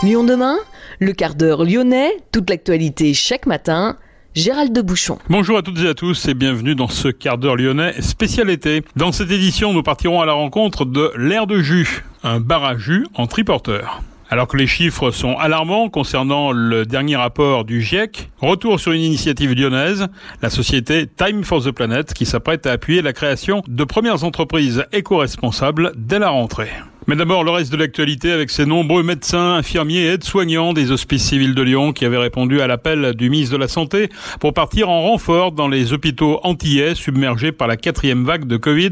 Lyon demain, le quart d'heure lyonnais, toute l'actualité chaque matin. Gérald de Bouchon. Bonjour à toutes et à tous et bienvenue dans ce quart d'heure lyonnais spécial été. Dans cette édition, nous partirons à la rencontre de l'Air de Jus, un bar à jus en triporteur. Alors que les chiffres sont alarmants concernant le dernier rapport du GIEC, retour sur une initiative lyonnaise, la société Time for the Planet qui s'apprête à appuyer la création de premières entreprises éco-responsables dès la rentrée. Mais d'abord, le reste de l'actualité avec ces nombreux médecins, infirmiers et aides-soignants des hospices civils de Lyon qui avaient répondu à l'appel du ministre de la Santé pour partir en renfort dans les hôpitaux antillais submergés par la 4e vague de Covid.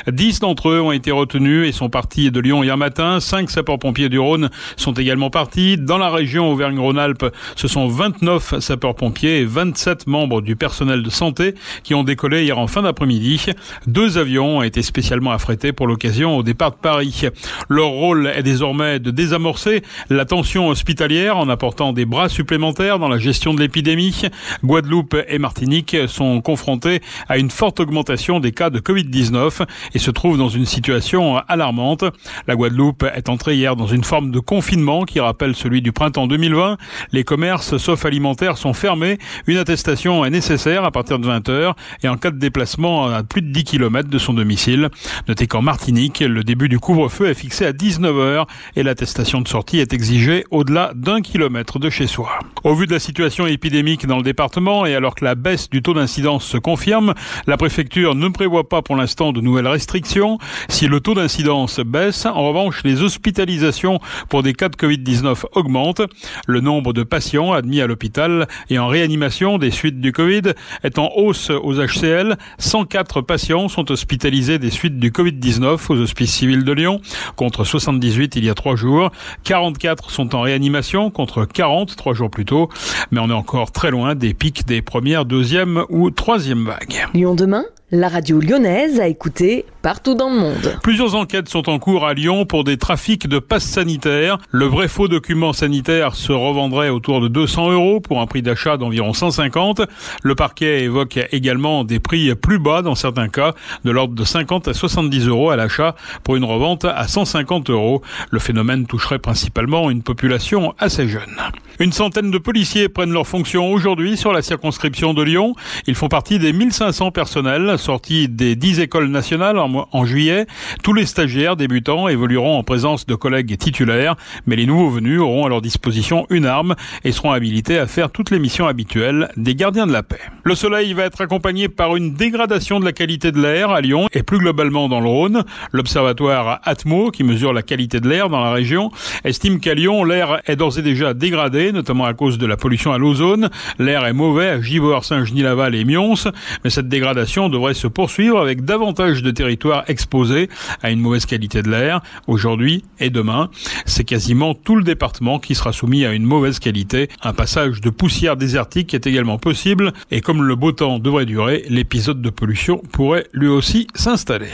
10 d'entre eux ont été retenus et sont partis de Lyon hier matin. 5 sapeurs-pompiers du Rhône sont également partis. Dans la région Auvergne-Rhône-Alpes, ce sont 29 sapeurs-pompiers et 27 membres du personnel de santé qui ont décollé hier en fin d'après-midi. 2 avions ont été spécialement affrétés pour l'occasion au départ de Paris. Leur rôle est désormais de désamorcer la tension hospitalière en apportant des bras supplémentaires dans la gestion de l'épidémie. Guadeloupe et Martinique sont confrontés à une forte augmentation des cas de Covid-19 et se trouvent dans une situation alarmante. La Guadeloupe est entrée hier dans une forme de confinement qui rappelle celui du printemps 2020. Les commerces, sauf alimentaires, sont fermés. Une attestation est nécessaire à partir de 20h et en cas de déplacement à plus de 10 km de son domicile. Notez qu'en Martinique, le début du couvre-feu est fixé à 19h et l'attestation de sortie est exigée au-delà d'1 kilomètre de chez soi. Au vu de la situation épidémique dans le département et alors que la baisse du taux d'incidence se confirme, la préfecture ne prévoit pas pour l'instant de nouvelles restrictions. Si le taux d'incidence baisse, en revanche, les hospitalisations pour des cas de Covid-19 augmentent. Le nombre de patients admis à l'hôpital et en réanimation des suites du Covid est en hausse aux HCL. 104 patients sont hospitalisés des suites du Covid-19 aux hospices civils de Lyon, contre 78 il y a 3 jours. 44 sont en réanimation contre 40 3 jours plus tôt. Mais on est encore très loin des pics des premières, deuxième ou troisième vagues. Lyon demain, la radio lyonnaise à écouter partout dans le monde. Plusieurs enquêtes sont en cours à Lyon pour des trafics de passes sanitaires. Le vrai faux document sanitaire se revendrait autour de 200 € pour un prix d'achat d'environ 150. Le parquet évoque également des prix plus bas dans certains cas, de l'ordre de 50 à 70 € à l'achat pour une revente à 150 €. Le phénomène toucherait principalement une population assez jeune. Une centaine de policiers prennent leurs fonctions aujourd'hui sur la circonscription de Lyon. Ils font partie des 1500 personnels sortis des 10 écoles nationales en juillet. Tous les stagiaires débutants évolueront en présence de collègues titulaires, mais les nouveaux venus auront à leur disposition une arme et seront habilités à faire toutes les missions habituelles des gardiens de la paix. Le soleil va être accompagné par une dégradation de la qualité de l'air à Lyon et plus globalement dans le Rhône. L'observatoire Atmo, qui mesure la qualité de l'air dans la région, estime qu'à Lyon, l'air est d'ores et déjà dégradé, notamment à cause de la pollution à l'ozone. L'air est mauvais à Givors, Saint-Genis-Laval et Mions, mais cette dégradation devrait se poursuivre avec davantage de territoires exposés à une mauvaise qualité de l'air. Aujourd'hui et demain, c'est quasiment tout le département qui sera soumis à une mauvaise qualité. Un passage de poussière désertique est également possible et comme le beau temps devrait durer, l'épisode de pollution pourrait lui aussi s'installer.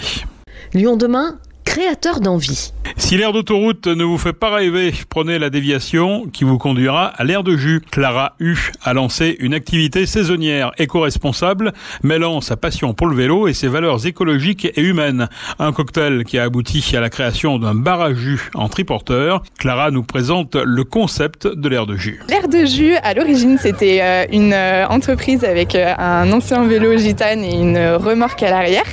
Lyon demain, créateur d'envie. Si l'aire d'autoroute ne vous fait pas rêver, prenez la déviation qui vous conduira à l'aire de jus. Clara Hu a lancé une activité saisonnière éco-responsable mêlant sa passion pour le vélo et ses valeurs écologiques et humaines. Un cocktail qui a abouti à la création d'un bar à jus en triporteur. Clara nous présente le concept de l'aire de jus. L'aire de jus, à l'origine, c'était une entreprise avec un ancien vélo gitane et une remorque à l'arrière.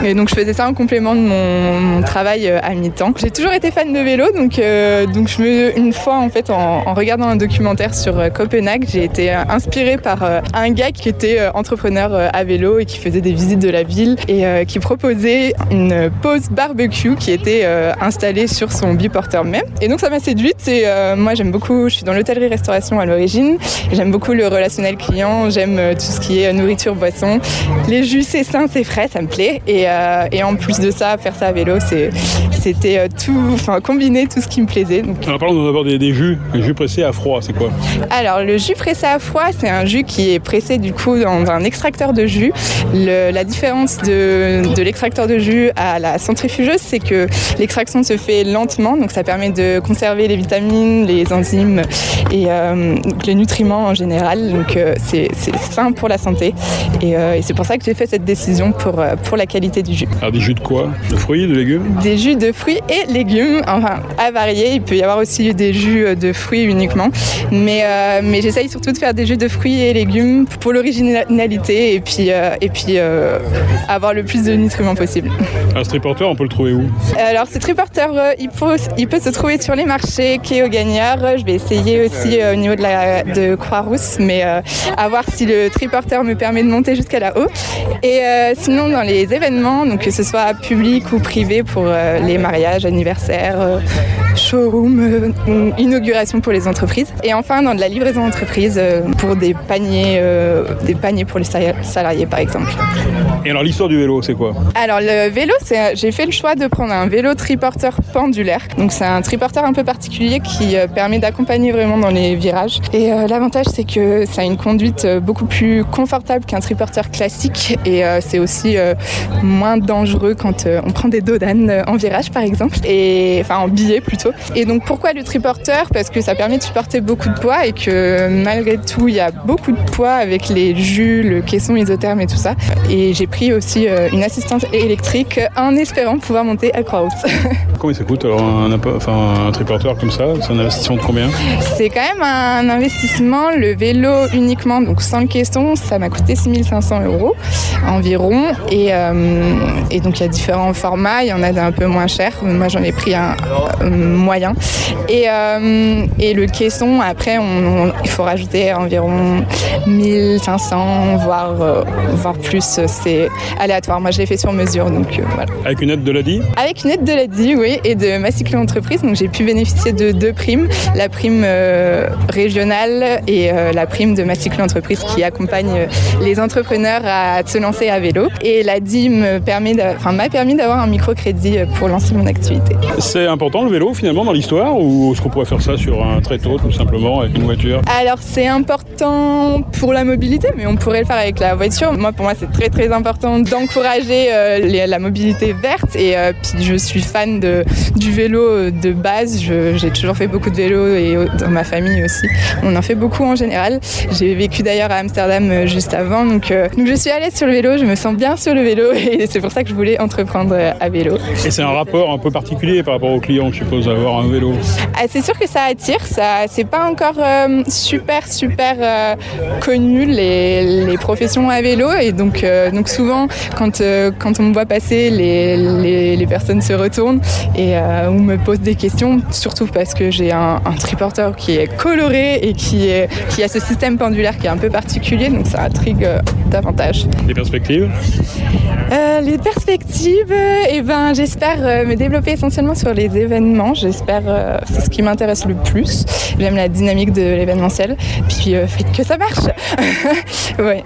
Et donc je faisais ça en complément de mon travail à mi-temps. J'ai toujours été fan de vélo, donc une fois en fait en regardant un documentaire sur Copenhague, j'ai été inspirée par un gars qui était entrepreneur à vélo et qui faisait des visites de la ville et qui proposait une pause barbecue qui était installée sur son biporteur même. Et donc ça m'a séduite et moi j'aime beaucoup, je suis dans l'hôtellerie-restauration à l'origine, j'aime beaucoup le relationnel client, j'aime tout ce qui est nourriture, boisson. Les jus c'est sain, c'est frais, ça me plaît et en plus de ça, faire ça à vélo, c'était tout combiner tout ce qui me plaisait. Donc. Alors parlons d'abord des jus. Les jus pressés à froid, c'est quoi? Alors le jus pressé à froid, c'est un jus qui est pressé du coup dans un extracteur de jus. La différence de l'extracteur de jus à la centrifugeuse, c'est que l'extraction se fait lentement, donc ça permet de conserver les vitamines, les enzymes et les nutriments en général. Donc c'est sain pour la santé et c'est pour ça que j'ai fait cette décision pour la qualité du jus. Alors des jus de quoi? De fruits, de légumes? Des jus de fruits et légumes, enfin à varier. Il peut y avoir aussi des jus de fruits uniquement, mais j'essaye surtout de faire des jus de fruits et légumes pour l'originalité et puis avoir le plus de nutriments possible. Un Triporter, on peut le trouver où? Alors ce Triporter, il peut se trouver sur les marchés, quai aux Gagnards. Je vais essayer aussi au niveau de Croix-Rousse, mais à voir si le Triporter me permet de monter jusqu'à là-haut. Et sinon dans les événements, donc que ce soit public ou privé pour les mariages, anniversaires, showroom, inauguration pour les entreprises. Et enfin dans de la livraison d'entreprise pour des paniers pour les salariés par exemple. Et alors l'histoire du vélo, c'est quoi? Alors le vélo, j'ai fait le choix de prendre un vélo triporteur pendulaire. Donc c'est un triporteur un peu particulier qui permet d'accompagner vraiment dans les virages. Et l'avantage, c'est que ça a une conduite beaucoup plus confortable qu'un triporteur classique. Et c'est aussi moins dangereux quand on prend des dos d'âne en virage par exemple. Enfin en billet plutôt. Et donc pourquoi le triporteur? Parce que ça permet de supporter beaucoup de poids et que malgré tout, il y a beaucoup de poids avec les jus, le caisson isotherme et tout ça. Et j'ai pris aussi une assistante électrique en espérant pouvoir monter à Croix-Rousse. Combien ça coûte alors un triporteur comme ça? C'est un investissement de combien? C'est quand même un investissement. Le vélo uniquement, donc sans le caisson, ça m'a coûté 6 500 € environ. Et donc il y a différents formats, il y en a d'un peu moins cher. Moi j'en ai pris un moyen. Et le caisson, après, il faut rajouter environ 1500, voire plus. C'est aléatoire. Moi, je l'ai fait sur mesure, donc voilà. Avec une aide de l'ADI? Avec une aide de l'ADI, oui, et de ma cyclo entreprise. Donc, j'ai pu bénéficier de 2 primes. La prime régionale et la prime de ma cyclo entreprise qui accompagne les entrepreneurs à se lancer à vélo. Et l'ADI m'a permis d'avoir un microcrédit pour lancer mon activité. C'est important le vélo finalement dans l'histoire, ou est-ce qu'on pourrait faire ça sur un tréteau tout simplement avec une voiture? Alors c'est important pour la mobilité, mais on pourrait le faire avec la voiture. Pour moi c'est très très important d'encourager la mobilité verte et puis je suis fan du vélo de base. J'ai toujours fait beaucoup de vélo et dans ma famille aussi. On en fait beaucoup en général. J'ai vécu d'ailleurs à Amsterdam juste avant, donc je suis à l'aise sur le vélo, je me sens bien sur le vélo et c'est pour ça que je voulais entreprendre à vélo. Et c'est un rapport un peu particulier par rapport aux clients, je suppose, d'avoir un vélo? C'est sûr que ça attire, c'est pas encore super connu les professions à vélo et donc souvent quand on me voit passer les personnes se retournent et ou me posent des questions, surtout parce que j'ai un triporteur qui est coloré et qui a ce système pendulaire qui est un peu particulier, donc ça intrigue davantage. Les perspectives? Les perspectives, j'espère me développer essentiellement sur les événements. J'espère, c'est ce qui m'intéresse le plus. J'aime la dynamique de l'événementiel. Puis faites que ça marche. Ouais.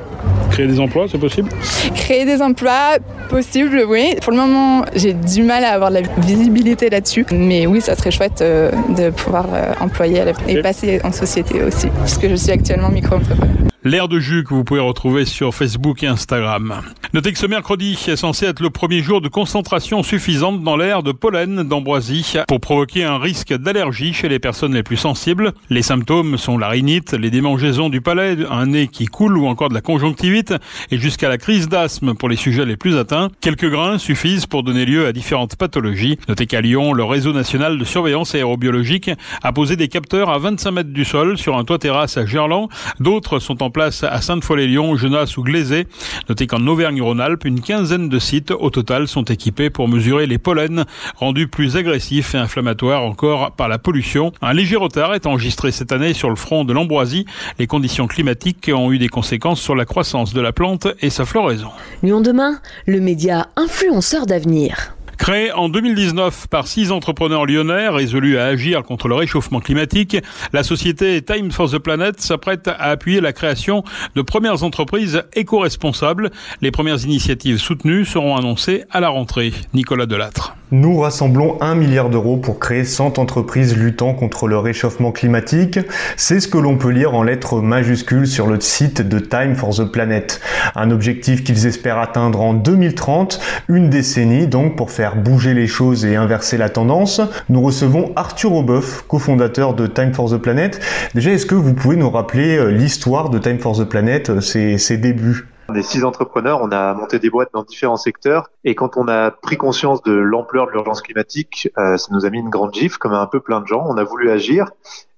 Créer des emplois, c'est possible? Créer des emplois, possible, oui. Pour le moment, j'ai du mal à avoir de la visibilité là-dessus. Mais oui, ça serait chouette de pouvoir employer et passer en société aussi, puisque je suis actuellement micro-entrepreneur. L'air de jus que vous pouvez retrouver sur Facebook et Instagram. Notez que ce mercredi est censé être le premier jour de concentration suffisante dans l'air de pollen d'ambroisie pour provoquer un risque d'allergie chez les personnes les plus sensibles. Les symptômes sont la rhinite, les démangeaisons du palais, un nez qui coule ou encore de la conjonctivite et jusqu'à la crise d'asthme pour les sujets les plus atteints. Quelques grains suffisent pour donner lieu à différentes pathologies. Notez qu'à Lyon, le réseau national de surveillance aérobiologique a posé des capteurs à 25 mètres du sol sur un toit terrasse à Gerland. D'autres sont en place à Sainte-Foy-les-Lyons, Genasse ou Glazé. Notez qu'en Auvergne-Rhône-Alpes, une quinzaine de sites au total sont équipés pour mesurer les pollens rendus plus agressifs et inflammatoires encore par la pollution. Un léger retard est enregistré cette année sur le front de l'ambroisie. Les conditions climatiques ont eu des conséquences sur la croissance de la plante et sa floraison. Lyon demain, le média influenceur d'avenir. Créé en 2019 par 6 entrepreneurs lyonnais résolus à agir contre le réchauffement climatique, la société Time for the Planet s'apprête à appuyer la création de premières entreprises éco-responsables. Les premières initiatives soutenues seront annoncées à la rentrée. Nicolas Delattre. Nous rassemblons 1 milliard d'euros pour créer 100 entreprises luttant contre le réchauffement climatique. C'est ce que l'on peut lire en lettres majuscules sur le site de Time for the Planet. Un objectif qu'ils espèrent atteindre en 2030, une décennie donc pour faire bouger les choses et inverser la tendance. Nous recevons Arthur Aubeuf, cofondateur de Time for the Planet. Déjà, est-ce que vous pouvez nous rappeler l'histoire de Time for the Planet, ses débuts ? On est 6 entrepreneurs, on a monté des boîtes dans différents secteurs et quand on a pris conscience de l'ampleur de l'urgence climatique, ça nous a mis une grande gifle comme un peu plein de gens. On a voulu agir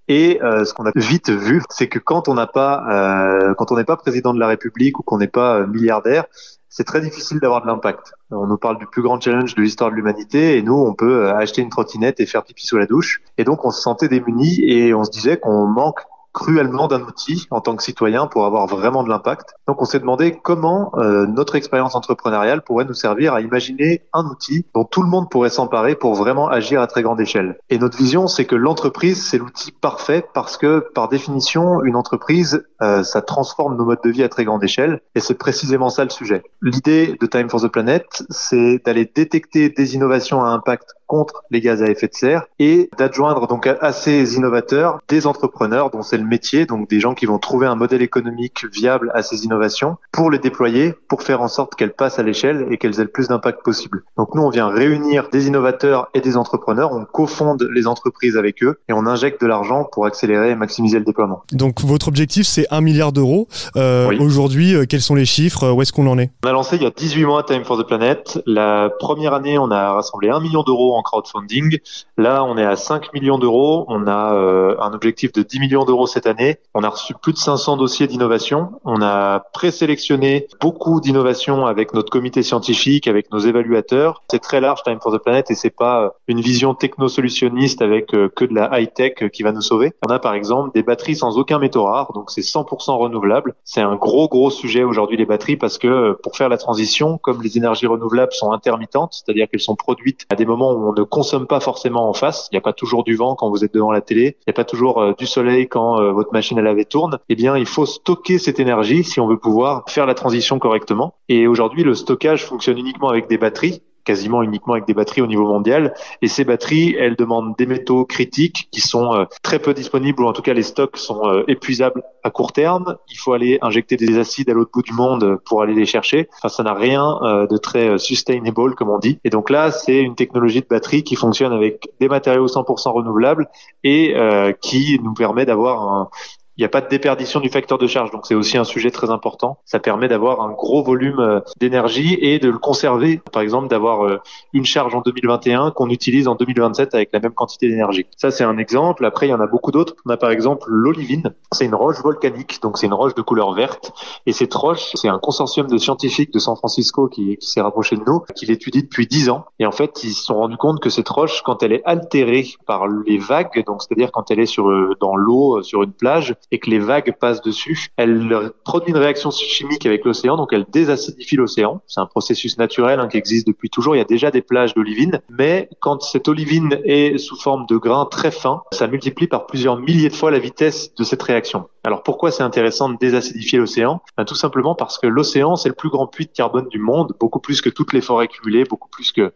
et ce qu'on a vite vu, c'est que quand on n'est pas président de la République ou qu'on n'est pas milliardaire, c'est très difficile d'avoir de l'impact. On nous parle du plus grand challenge de l'histoire de l'humanité et nous, on peut acheter une trottinette et faire pipi sous la douche. Et donc, on se sentait démunis et on se disait qu'on manque cruellement d'un outil en tant que citoyen pour avoir vraiment de l'impact. Donc on s'est demandé comment notre expérience entrepreneuriale pourrait nous servir à imaginer un outil dont tout le monde pourrait s'emparer pour vraiment agir à très grande échelle. Et notre vision, c'est que l'entreprise, c'est l'outil parfait parce que par définition, une entreprise, ça transforme nos modes de vie à très grande échelle et c'est précisément ça le sujet. L'idée de Time for the Planet, c'est d'aller détecter des innovations à impact contre les gaz à effet de serre et d'adjoindre donc à ces innovateurs des entrepreneurs dont c'est le métier, donc des gens qui vont trouver un modèle économique viable à ces innovations pour les déployer, pour faire en sorte qu'elles passent à l'échelle et qu'elles aient le plus d'impact possible. Donc nous, on vient réunir des innovateurs et des entrepreneurs, on cofonde les entreprises avec eux et on injecte de l'argent pour accélérer et maximiser le déploiement. Donc votre objectif, c'est 1 milliard d'euros. Oui. Aujourd'hui, quels sont les chiffres ? Où est-ce qu'on en est ? On a lancé il y a 18 mois Time for the Planet. La première année, on a rassemblé 1 million d'euros en crowdfunding. Là, on est à 5 millions d'euros. On a un objectif de 10 millions d'euros cette année. On a reçu plus de 500 dossiers d'innovation. On a présélectionné beaucoup d'innovations avec notre comité scientifique, avec nos évaluateurs. C'est très large Time for the Planet et c'est pas une vision technosolutionniste avec que de la high-tech qui va nous sauver. On a par exemple des batteries sans aucun métaux rares, donc c'est 100% renouvelable. C'est un gros sujet aujourd'hui les batteries parce que pour faire la transition, comme les énergies renouvelables sont intermittentes, c'est-à-dire qu'elles sont produites à des moments où on ne consomme pas forcément en face, il n'y a pas toujours du vent quand vous êtes devant la télé, il n'y a pas toujours du soleil quand votre machine à laver tourne, eh bien il faut stocker cette énergie si on veut pouvoir faire la transition correctement. Et aujourd'hui, le stockage fonctionne uniquement avec des batteries, quasiment uniquement avec des batteries au niveau mondial. Et ces batteries, elles demandent des métaux critiques qui sont très peu disponibles, ou en tout cas les stocks sont épuisables à court terme. Il faut aller injecter des acides à l'autre bout du monde pour aller les chercher. Enfin, ça n'a rien de très sustainable, comme on dit. Et donc là, c'est une technologie de batterie qui fonctionne avec des matériaux 100% renouvelables et qui nous permet d'avoir il n'y a pas de déperdition du facteur de charge, donc c'est aussi un sujet très important. Ça permet d'avoir un gros volume d'énergie et de le conserver. Par exemple, d'avoir une charge en 2021 qu'on utilise en 2027 avec la même quantité d'énergie. Ça, c'est un exemple. Après, il y en a beaucoup d'autres. On a par exemple l'olivine. C'est une roche volcanique, donc c'est une roche de couleur verte. Et cette roche, c'est un consortium de scientifiques de San Francisco qui s'est rapproché de nous, qui l'étudie depuis 10 ans. Et en fait, ils se sont rendus compte que cette roche, quand elle est altérée par les vagues, donc c'est-à-dire quand elle est dans l'eau, sur une plage, et que les vagues passent dessus, elle produit une réaction chimique avec l'océan, donc elle désacidifie l'océan. C'est un processus naturel qui existe depuis toujours. Il y a déjà des plages d'olivine, mais quand cette olivine est sous forme de grains très fins, ça multiplie par plusieurs milliers de fois la vitesse de cette réaction. Alors pourquoi c'est intéressant de désacidifier l'océan ? Tout simplement parce que l'océan, c'est le plus grand puits de carbone du monde, beaucoup plus que toutes les forêts cumulées, beaucoup plus que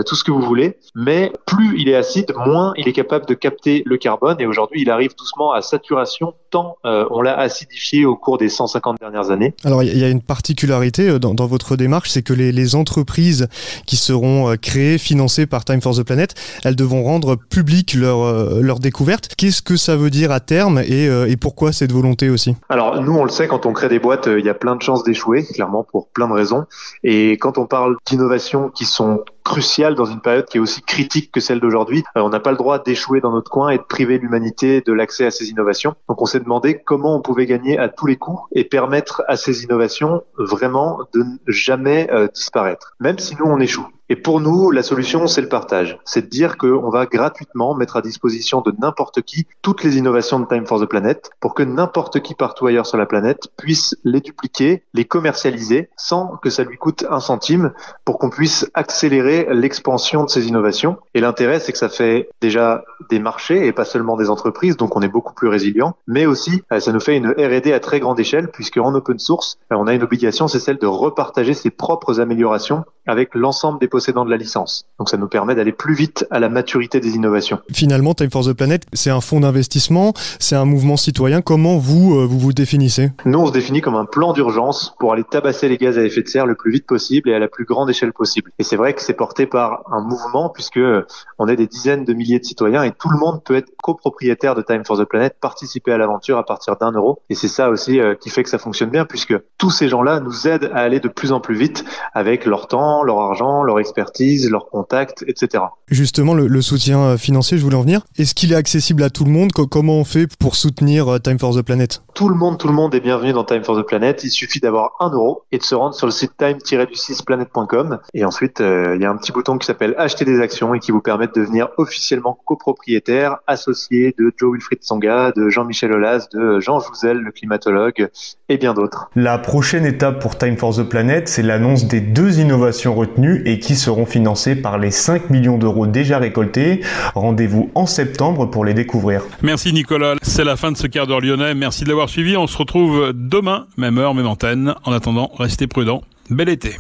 tout ce que vous voulez. Mais plus il est acide, moins il est capable de capter le carbone. Et aujourd'hui, il arrive doucement à saturation, tant on l'a acidifié au cours des 150 dernières années. Alors il y a une particularité dans votre démarche, c'est que les entreprises qui seront créées, financées par Time for the Planet, elles devront rendre publiques leurs découvertes. Qu'est-ce que ça veut dire à terme et pourquoi cette volonté aussi ? Alors nous, on le sait, quand on crée des boîtes, il y a plein de chances d'échouer, clairement, pour plein de raisons. Et quand on parle d'innovations qui sont cruciales dans une période qui est aussi critique que celle d'aujourd'hui, on n'a pas le droit d'échouer dans notre coin et de priver l'humanité de l'accès à ces innovations. Donc on s'est demandé comment on pouvait gagner à tous les coups et permettre à ces innovations vraiment de ne jamais disparaître, même si nous on échoue. Et pour nous, la solution, c'est le partage. C'est de dire qu'on va gratuitement mettre à disposition de n'importe qui toutes les innovations de Time for the Planet pour que n'importe qui partout ailleurs sur la planète puisse les dupliquer, les commercialiser sans que ça lui coûte un centime, pour qu'on puisse accélérer accélérer l'expansion de ces innovations. Et l'intérêt, c'est que ça fait déjà des marchés et pas seulement des entreprises, donc on est beaucoup plus résilient, mais aussi ça nous fait une R&D à très grande échelle, puisque en open source, on a une obligation, c'est celle de repartager ses propres améliorations avec l'ensemble des possédants de la licence. Donc ça nous permet d'aller plus vite à la maturité des innovations. Finalement, Time for the Planet, c'est un fonds d'investissement, c'est un mouvement citoyen. Comment vous définissez ? Nous, on se définit comme un plan d'urgence pour aller tabasser les gaz à effet de serre le plus vite possible et à la plus grande échelle possible. Et c'est vrai que c'est porté par un mouvement, puisque on est des dizaines de milliers de citoyens et tout le monde peut être copropriétaire de Time for the Planet, participer à l'aventure à partir d'€1. Et c'est ça aussi qui fait que ça fonctionne bien, puisque tous ces gens-là nous aident à aller de plus en plus vite avec leur temps, leur argent, leur expertise, leurs contacts, etc. Justement, le soutien financier, je voulais en venir. Est-ce qu'il est accessible à tout le monde ? Comment on fait pour soutenir Time for the Planet ? Tout le monde est bienvenu dans Time for the Planet. Il suffit d'avoir €1 et de se rendre sur le site time-du6planet.com. Et ensuite, il y a un petit bouton qui s'appelle Acheter des actions et qui vous permet de devenir officiellement copropriétaire, associé de Joe Wilfried Tsonga, de Jean-Michel Aulas, de Jean Jouzel, le climatologue, et bien d'autres. La prochaine étape pour Time for the Planet, c'est l'annonce des 2 innovations retenues et qui seront financées par les 5 millions d'euros déjà récoltés. Rendez-vous en septembre pour les découvrir. Merci Nicolas, c'est la fin de ce quart d'heure lyonnais. Merci de l'avoir suivi. On se retrouve demain, même heure, même antenne. En attendant, restez prudents. Bel été.